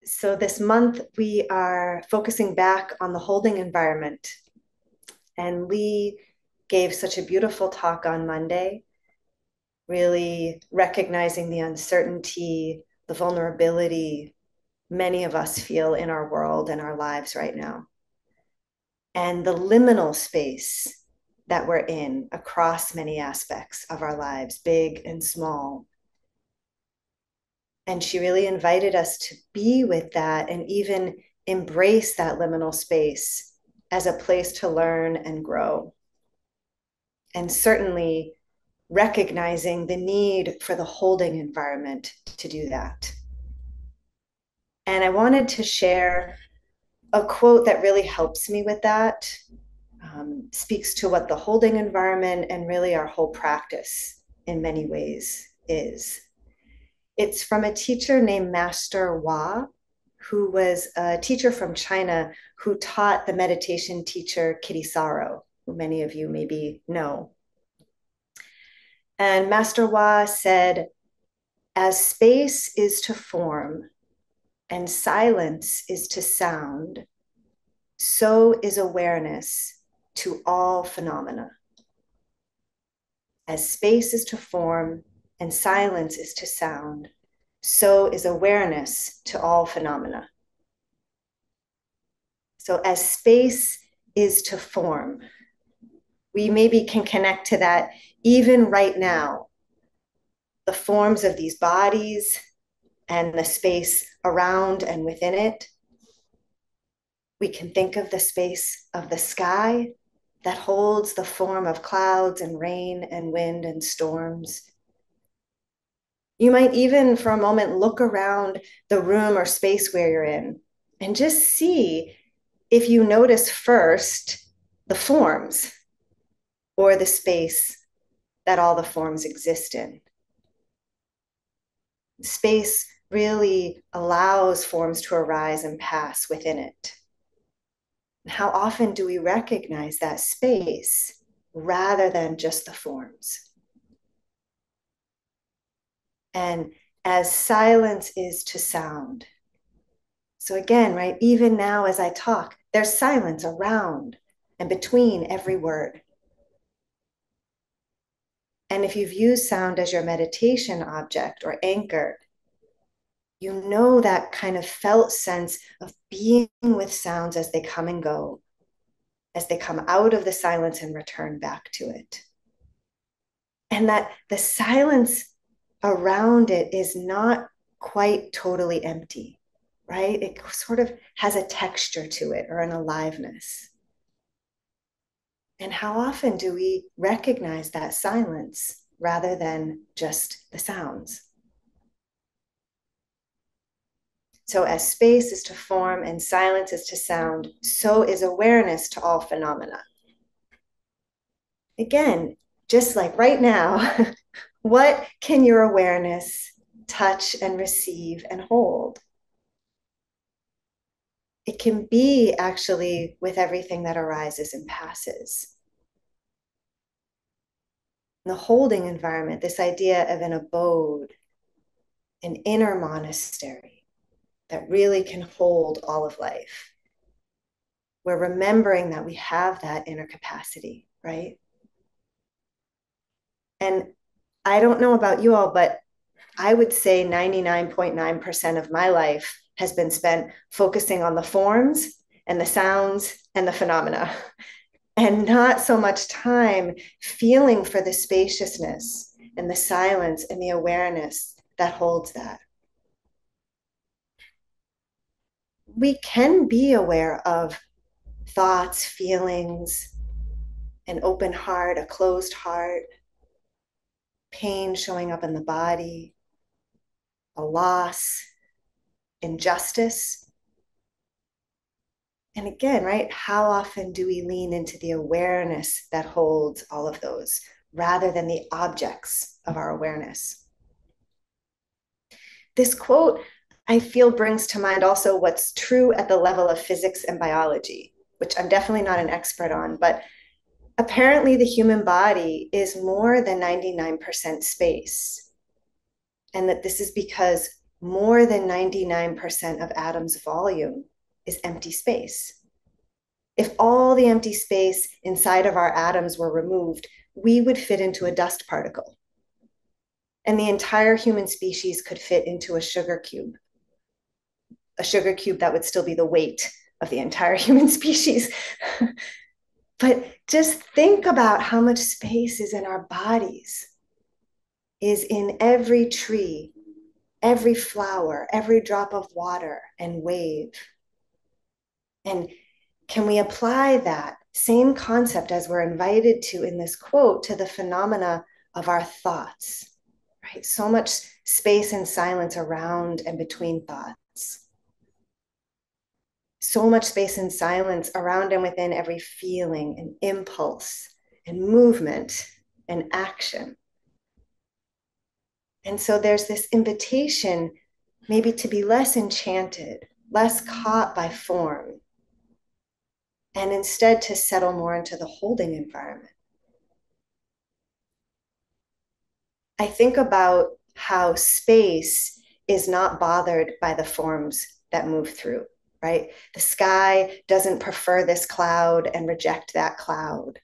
So this month we are focusing back on the holding environment. And Lee gave such a beautiful talk on Monday, really recognizing the uncertainty, the vulnerability many of us feel in our world and our lives right now, and the liminal space that we're in across many aspects of our lives, big and small. And she really invited us to be with that and even embrace that liminal space as a place to learn and grow. And certainly recognizing the need for the holding environment to do that. And I wanted to share a quote that really helps me with that, speaks to what the holding environment and really our whole practice in many ways is. It's from a teacher named Master Hua, who was a teacher from China who taught the meditation teacher Kittisaro, who many of you maybe know. And Master Hua said, as space is to form and silence is to sound, so is awareness to all phenomena. As space is to form and silence is to sound, so is awareness to all phenomena. So as space is to form, we maybe can connect to that even right now, the forms of these bodies and the space around and within it. We can think of the space of the sky that holds the form of clouds and rain and wind and storms. You might even for a moment look around the room or space where you're in and just see if you notice first the forms or the space that all the forms exist in. Space really allows forms to arise and pass within it. How often do we recognize that space rather than just the forms? And as silence is to sound. So again, right, even now as I talk, there's silence around and between every word. And if you've used sound as your meditation object or anchor, you know that kind of felt sense of being with sounds as they come and go, as they come out of the silence and return back to it. And that the silence around it is not quite totally empty, right? It sort of has a texture to it or an aliveness. And how often do we recognize that silence rather than just the sounds? So as space is to form and silence is to sound, so is awareness to all phenomena. Again, just like right now, what can your awareness touch and receive and hold? It can be actually with everything that arises and passes. In the holding environment, this idea of an abode, an inner monastery that really can hold all of life. We're remembering that we have that inner capacity, right? And I don't know about you all, but I would say 99.9% of my life has been spent focusing on the forms and the sounds and the phenomena, and not so much time feeling for the spaciousness and the silence and the awareness that holds that. We can be aware of thoughts, feelings, an open heart, a closed heart, pain showing up in the body, a loss, injustice. And again, right, how often do we lean into the awareness that holds all of those rather than the objects of our awareness? This quote, I feel, brings to mind also what's true at the level of physics and biology, which I'm definitely not an expert on, but apparently the human body is more than 99% space. And that this is because more than 99% of atoms' volume is empty space. If all the empty space inside of our atoms were removed, we would fit into a dust particle. And the entire human species could fit into a sugar cube that would still be the weight of the entire human species. But just think about how much space is in our bodies, is in every tree, every flower, every drop of water and wave. And can we apply that same concept as we're invited to in this quote to the phenomena of our thoughts, right? So much space and silence around and between thoughts. So much space and silence around and within every feeling and impulse and movement and action. And so there's this invitation maybe to be less enchanted, less caught by form, and instead to settle more into the holding environment. I think about how space is not bothered by the forms that move through, right? The sky doesn't prefer this cloud and reject that cloud.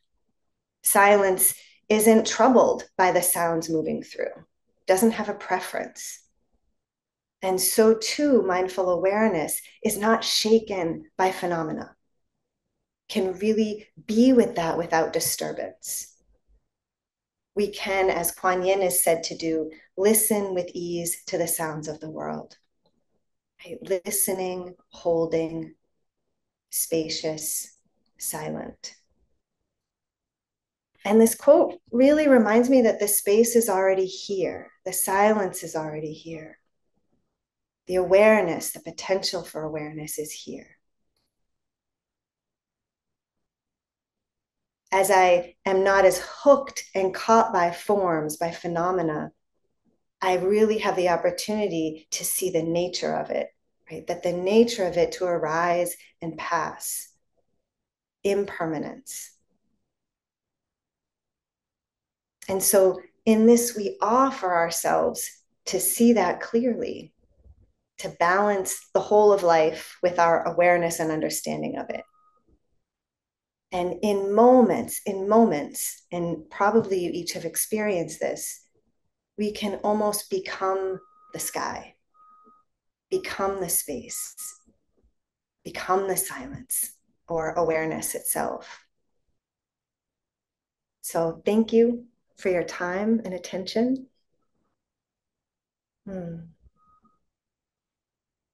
Silence isn't troubled by the sounds moving through, doesn't have a preference. And so too, mindful awareness is not shaken by phenomena, can really be with that without disturbance. We can, as Kuan Yin is said to do, listen with ease to the sounds of the world. Right? Listening, holding, spacious, silent. And this quote really reminds me that the space is already here. The silence is already here. The awareness, the potential for awareness is here. As I am not as hooked and caught by forms, by phenomena, I really have the opportunity to see the nature of it, right? That the nature of it to arise and pass, impermanence. And so in this, we offer ourselves to see that clearly, to balance the whole of life with our awareness and understanding of it. And in moments, and probably you each have experienced this, we can almost become the sky, become the space, become the silence or awareness itself. So thank you for your time and attention.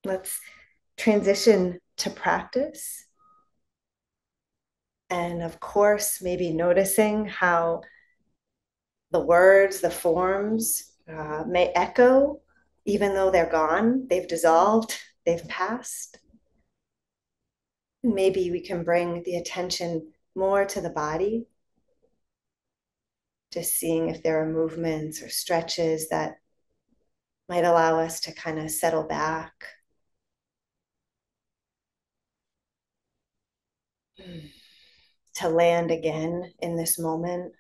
Let's transition to practice. And of course, maybe noticing how the words, the forms may echo, even though they're gone, they've dissolved, they've passed. Maybe we can bring the attention more to the body, just seeing if there are movements or stretches that might allow us to kind of settle back. To land again in this moment.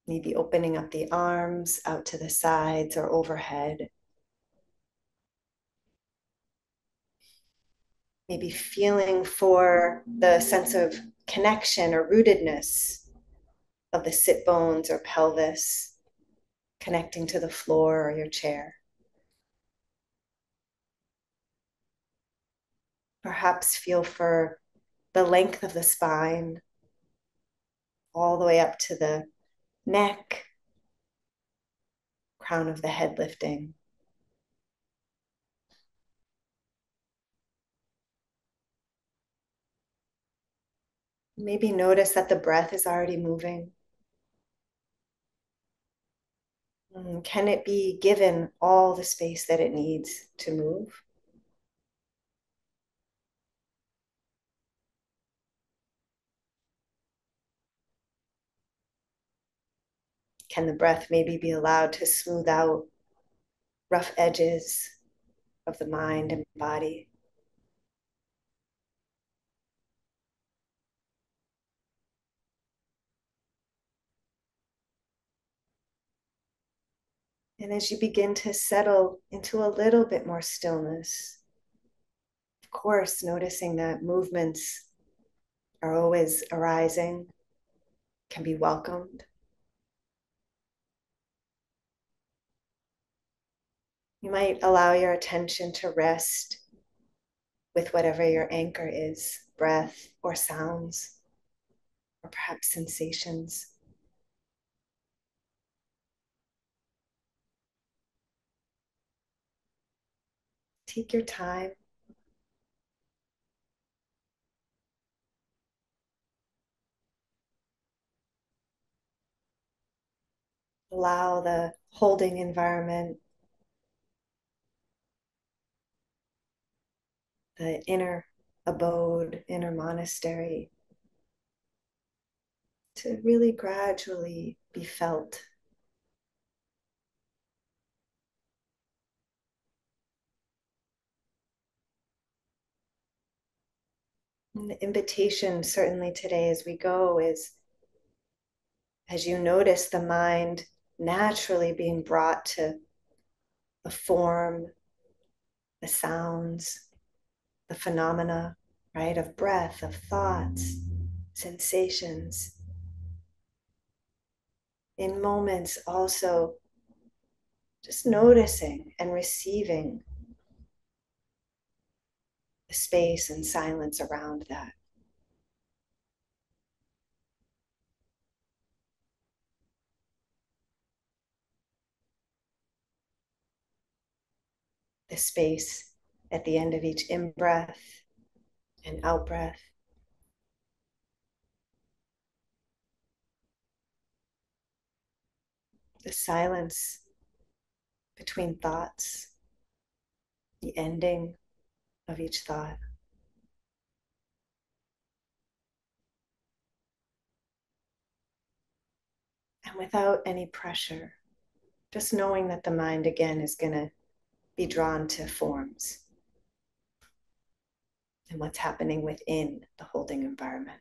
Maybe opening up the arms out to the sides or overhead. Maybe feeling for the sense of connection or rootedness of the sit bones or pelvis, connecting to the floor or your chair. Perhaps feel for the length of the spine, all the way up to the neck, crown of the head lifting. Maybe notice that the breath is already moving. Can it be given all the space that it needs to move? Can the breath maybe be allowed to smooth out rough edges of the mind and body? And as you begin to settle into a little bit more stillness, of course, noticing that movements are always arising, can be welcomed. You might allow your attention to rest with whatever your anchor is, breath or sounds, or perhaps sensations. Take your time. Allow the holding environment, the inner abode, inner monastery, to really gradually be felt. And the invitation, certainly today as we go, is as you notice the mind naturally being brought to the form, the sounds, the phenomena, right, of breath, of thoughts, sensations. In moments, also just noticing and receiving the space and silence around that. The space at the end of each in breath and out breath. The silence between thoughts, the ending of each thought. And without any pressure, just knowing that the mind again is going to be drawn to forms and what's happening within the holding environment.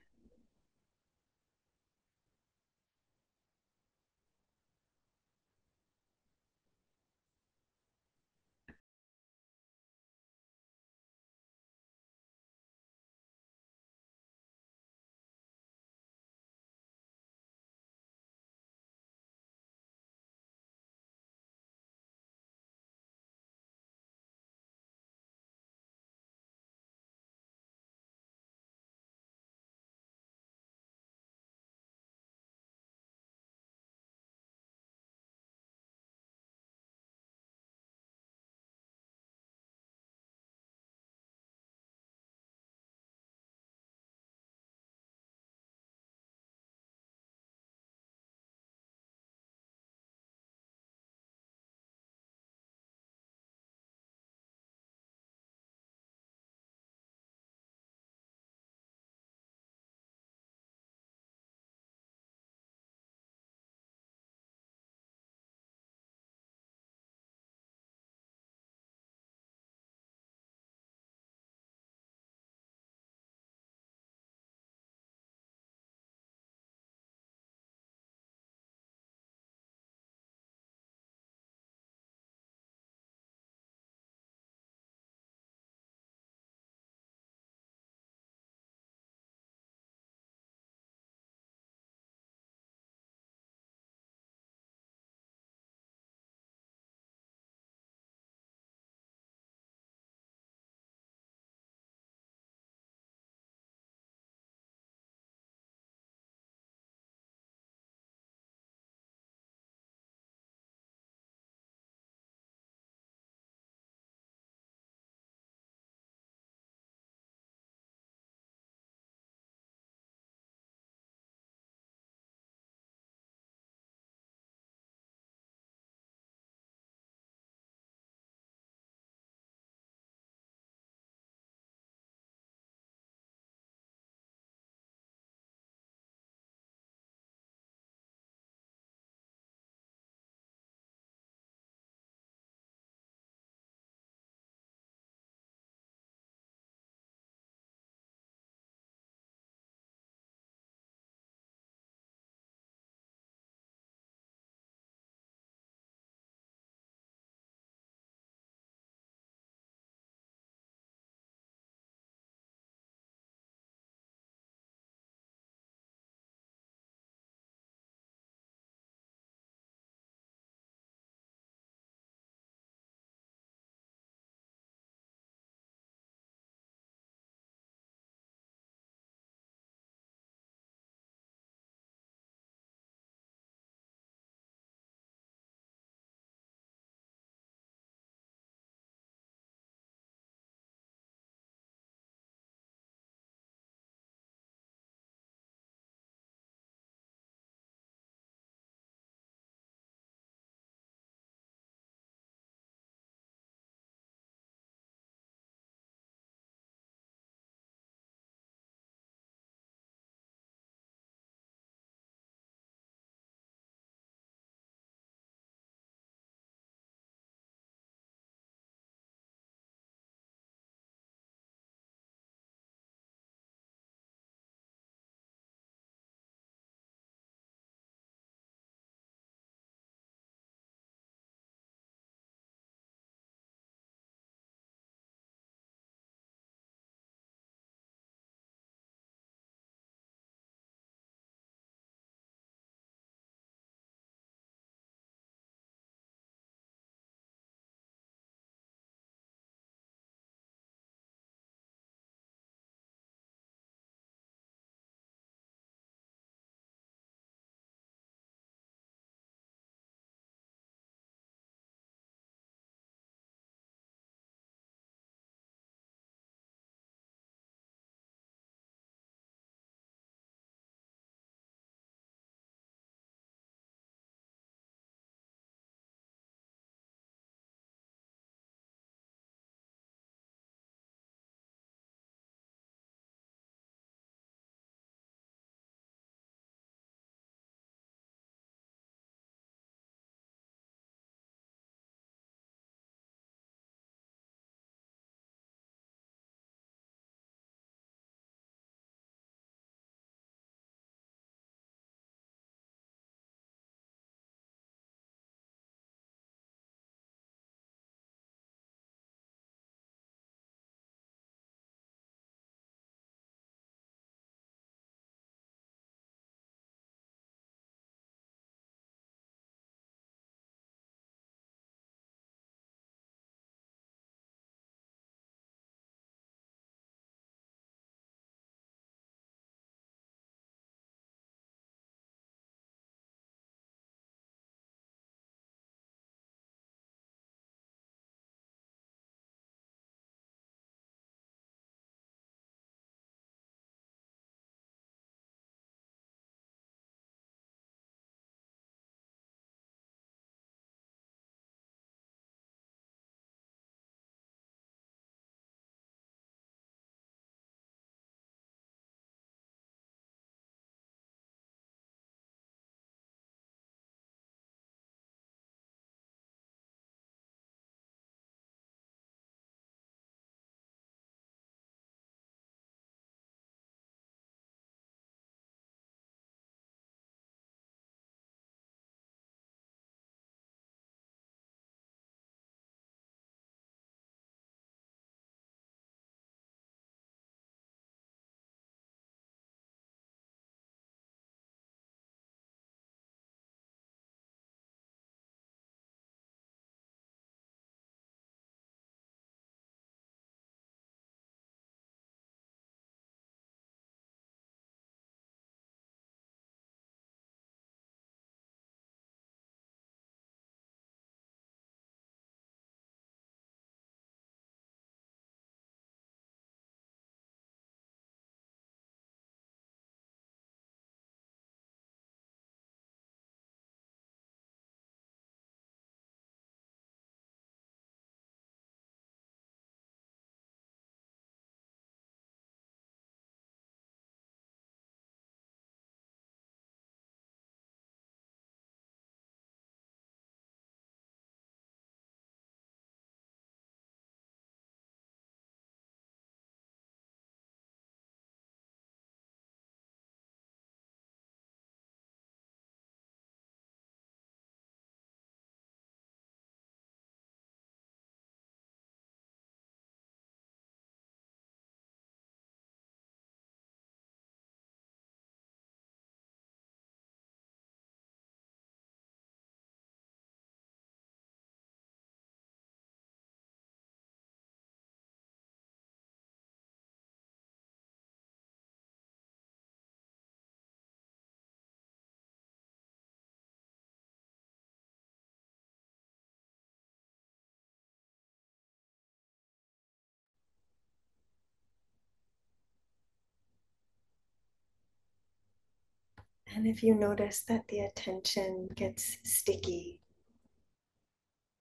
And if you notice that the attention gets sticky,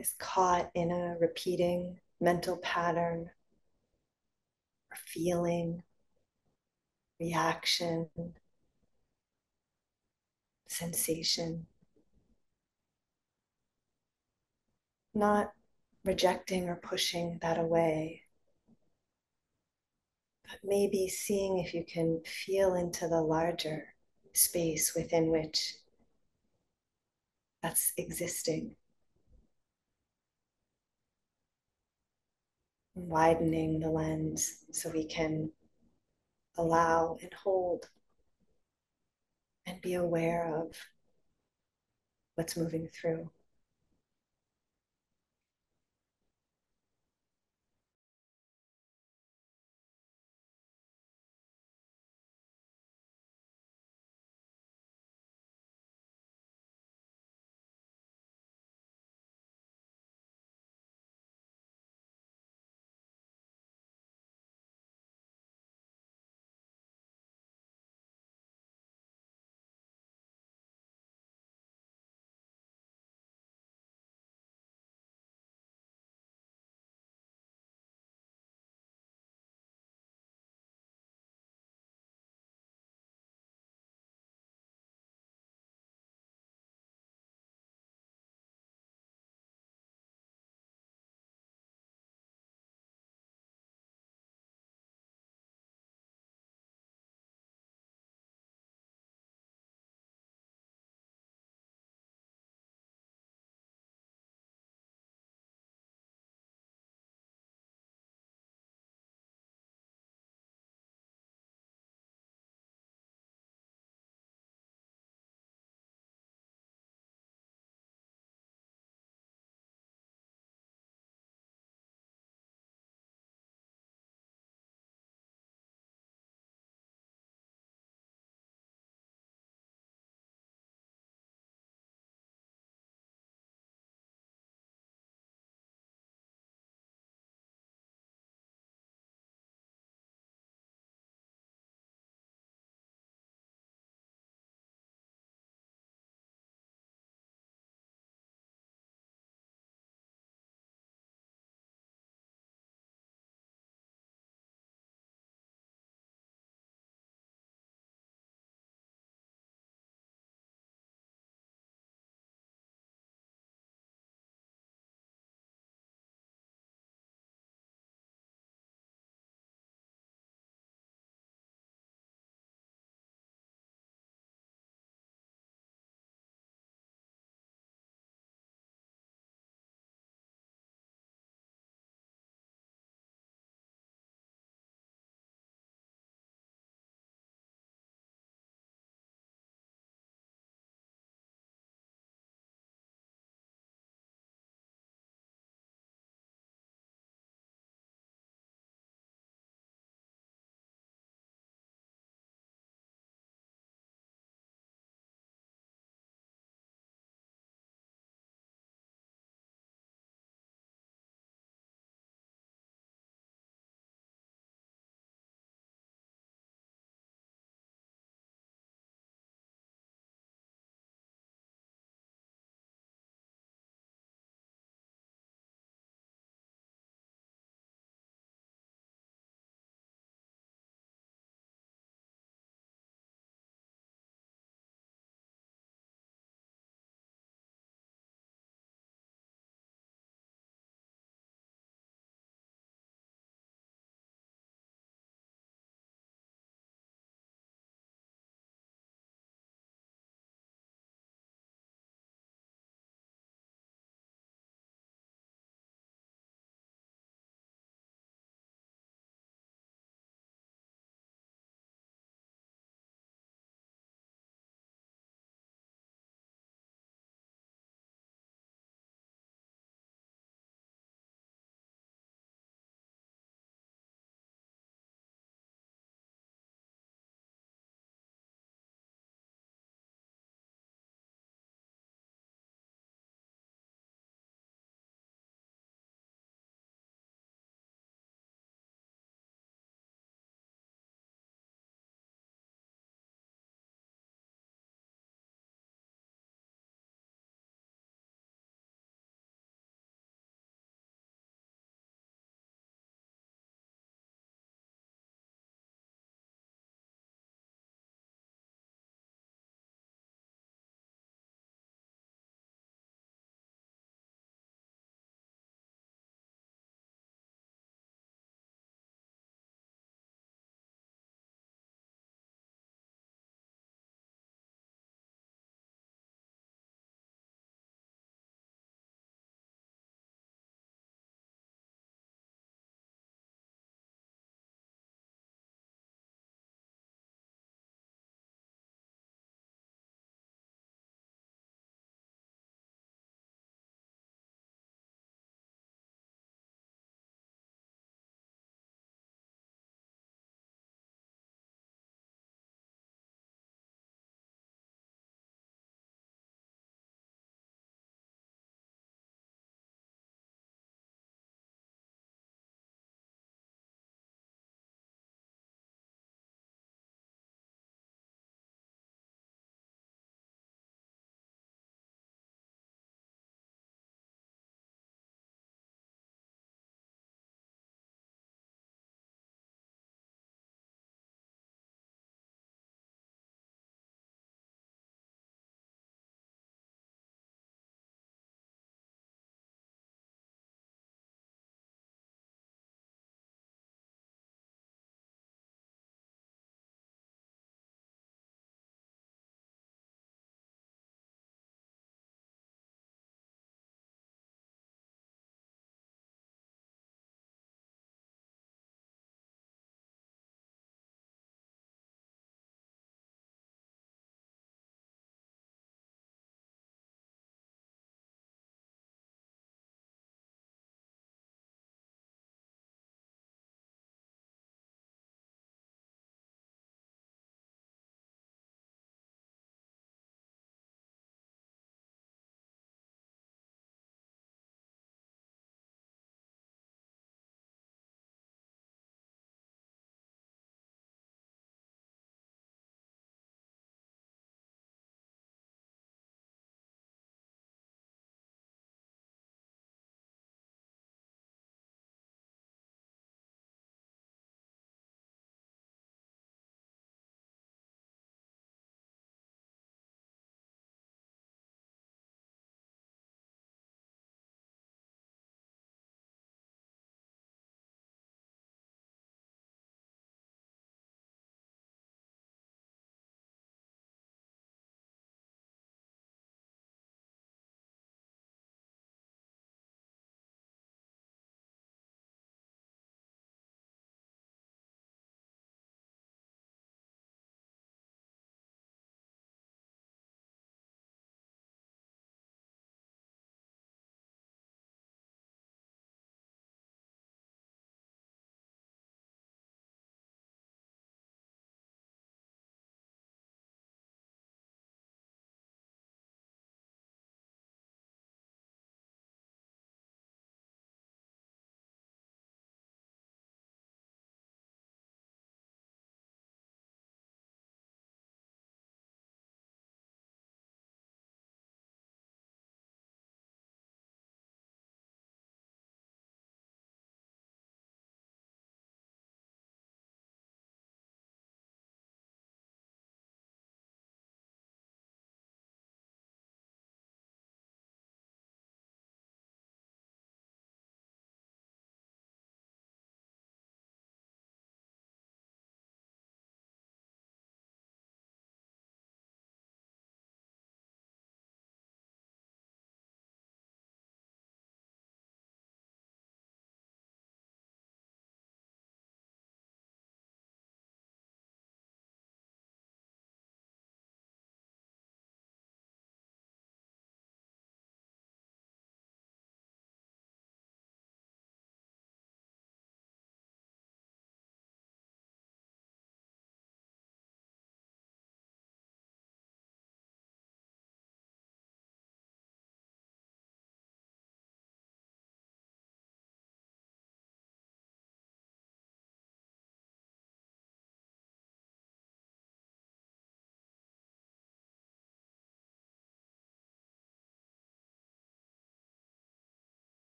is caught in a repeating mental pattern or feeling, reaction, sensation, not rejecting or pushing that away, but maybe seeing if you can feel into the larger space within which that's existing, widening the lens so we can allow and hold and be aware of what's moving through.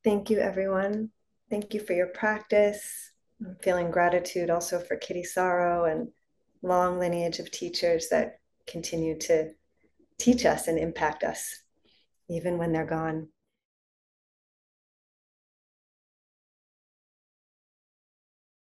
Thank you, everyone. Thank you for your practice. I'm feeling gratitude also for Kitty Sorrow and long lineage of teachers that continue to teach us and impact us, even when they're gone.